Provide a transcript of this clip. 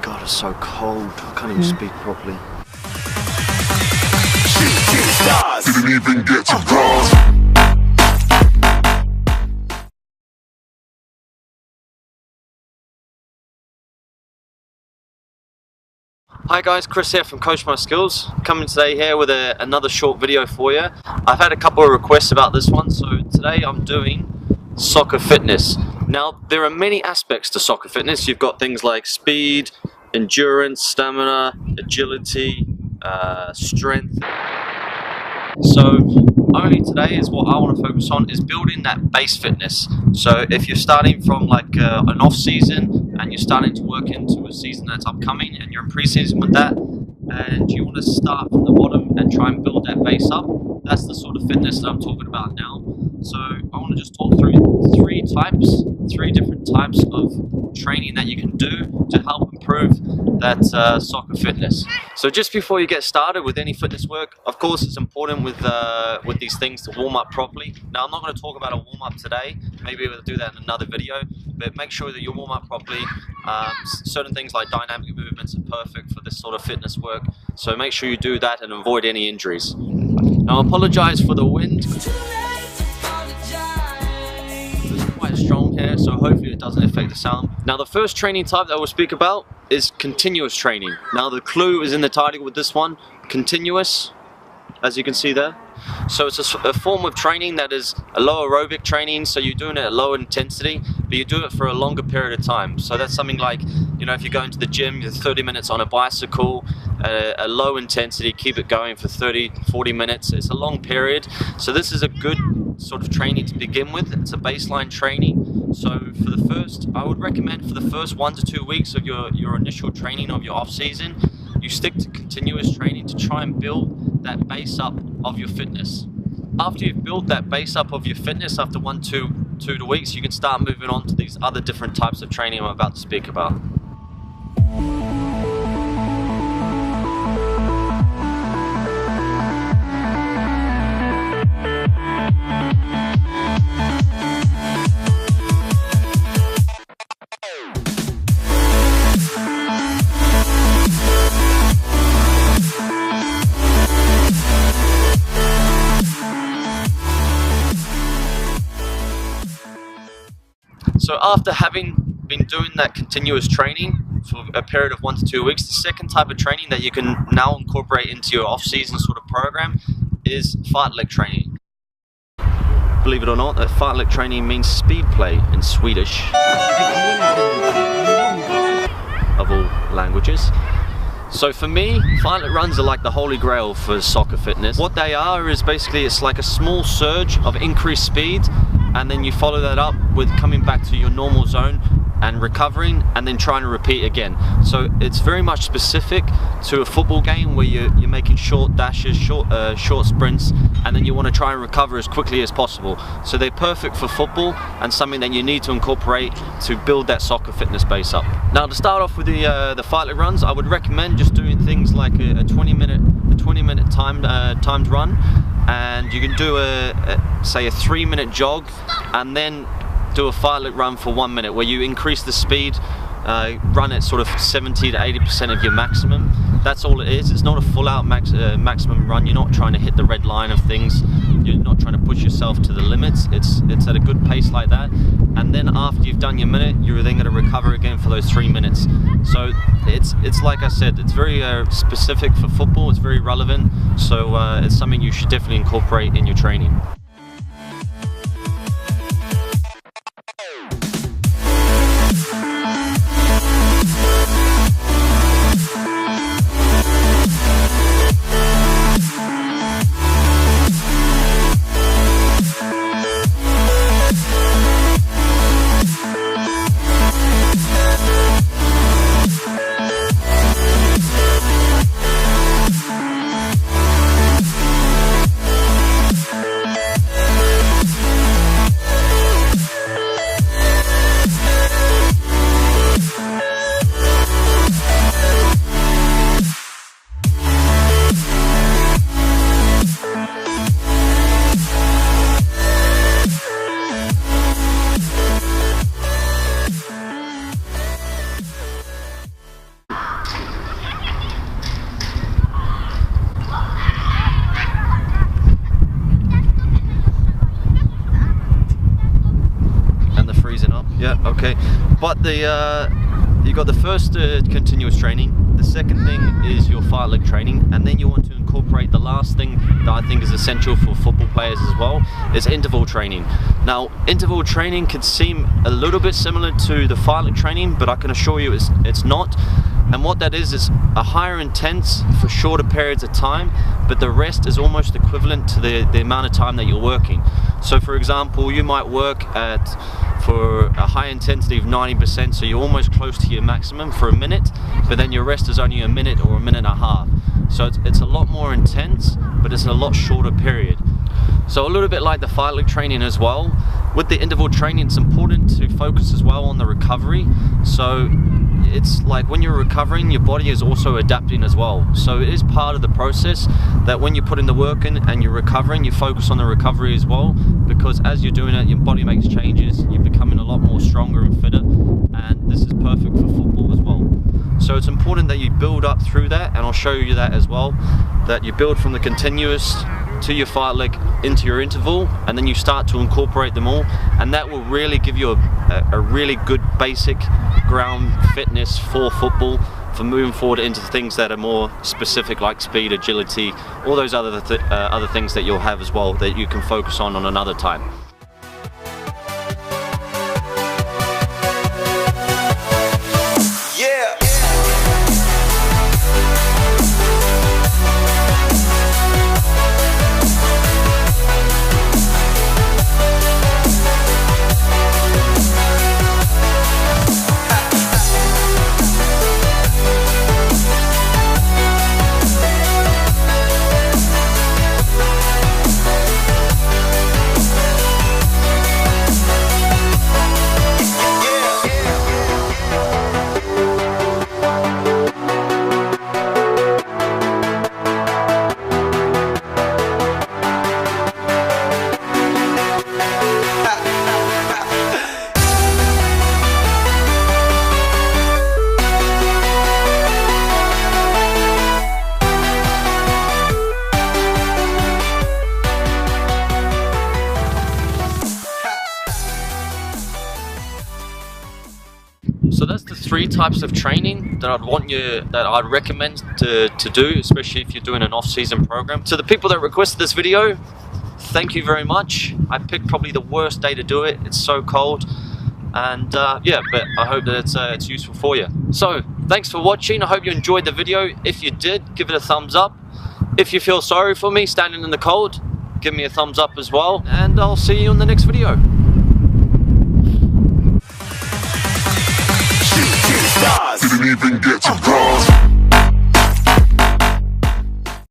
God, it's so cold. I can't even speak properly. Didn't even get to cross. Hi guys, Chris here from Coach My Skills, coming today here with another short video for you. I've had a couple of requests about this one, so today I'm doing soccer fitness. Now, there are many aspects to soccer fitness. You've got things like speed, endurance, stamina, agility, strength. So only today is what I want to focus on is building that base fitness. So if you're starting from like an off season and you're starting to work into a season that's upcoming and you're in pre-season with that and you want to start from the bottom and try and build that base up, that's the sort of fitness that I'm talking about now. So I want to just talk through three different types of training that you can do to help improve that soccer fitness. So just before you get started with any fitness work, of course it's important with these things to warm up properly. Now I'm not going to talk about a warm up today, maybe we'll do that in another video, but make sure that you warm up properly. Certain things like dynamic movements are perfect for this sort of fitness work, so make sure you do that and avoid any injuries. Now I apologize for the wind. Quite strong here, so hopefully it doesn't affect the sound. Now the first training type that we'll speak about is continuous training. Now the clue is in the title with this one, continuous, as you can see there. So it's a form of training that is a low aerobic training, so you're doing it at low intensity, but you do it for a longer period of time. So that's something like, you know, if you go into the gym, you're 30 minutes on a bicycle, a low intensity, keep it going for 30-40 minutes. It's a long period, so this is a good sort of training to begin with. It's a baseline training. So for the first, I would recommend for the first 1 to 2 weeks of your initial training of your off season, you stick to continuous training to try and build that base up of your fitness. After you've built that base up of your fitness, after 1 to 2 weeks, you can start moving on to these other different types of training I'm about to speak about. So after having been doing that continuous training for a period of 1 to 2 weeks, the second type of training that you can now incorporate into your off-season sort of program is fartlek training. Believe it or not, fartlek training means speed play in Swedish, of all languages. So for me, fartlek runs are like the holy grail for soccer fitness. What they are is basically, it's like a small surge of increased speed, and then you follow that up with coming back to your normal zone and recovering and then trying to repeat again. So it's very much specific to a football game where you're making short dashes, short sprints, and then you want to try and recover as quickly as possible. So they're perfect for football and something that you need to incorporate to build that soccer fitness base up. Now to start off with the fartlek runs, I would recommend just doing things like a 20 minute timed run, and you can do say a 3-minute jog and then do a fartlek run for 1 minute where you increase the speed, run at sort of 70 to 80% of your maximum. That's all it is. It's not a full out maximum run. You're not trying to hit the red line of things. You're not trying to push yourself to the limits. It's at a good pace like that. And then after you've done your minute, you're then going to recover again for those 3 minutes. So it's like I said, it's very specific for football. It's very relevant. So it's something you should definitely incorporate in your training. Okay, but you got the first continuous training. The second thing is your fight leg training, and then you want to incorporate the last thing that I think is essential for football players as well, is interval training. Now, interval training could seem a little bit similar to the fight leg training, but I can assure you it's not. And what that is a higher intense for shorter periods of time, but the rest is almost equivalent to the amount of time that you're working. So for example, you might work for a high intensity of 90%, so you're almost close to your maximum for a minute, but then your rest is only a minute or a minute and a half. So it's a lot more intense, but it's a lot shorter period. So a little bit like the fight leg training as well, with the interval training it's important to focus as well on the recovery. So it's like when you're recovering, your body is also adapting as well. So it is part of the process that when you put in the work in and you're recovering, you focus on the recovery as well, because as you're doing it, your body makes changes, you're becoming a lot more stronger and fitter, and this is perfect for football as well. So it's important that you build up through that, and I'll show you that as well, that you build from the continuous to your fight leg into your interval, and then you start to incorporate them all, and that will really give you a really good basic ground fitness for football, for moving forward into things that are more specific like speed, agility, all those other things that you'll have as well that you can focus on another time. So that's the 3 types of training that I'd recommend to do, especially if you're doing an off-season program. To the people that requested this video, thank you very much. I picked probably the worst day to do it. It's so cold, and yeah, but I hope that it's useful for you. So thanks for watching. I hope you enjoyed the video. If you did, give it a thumbs up. If you feel sorry for me standing in the cold, give me a thumbs up as well, and I'll see you in the next video. Didn't even get to bronze.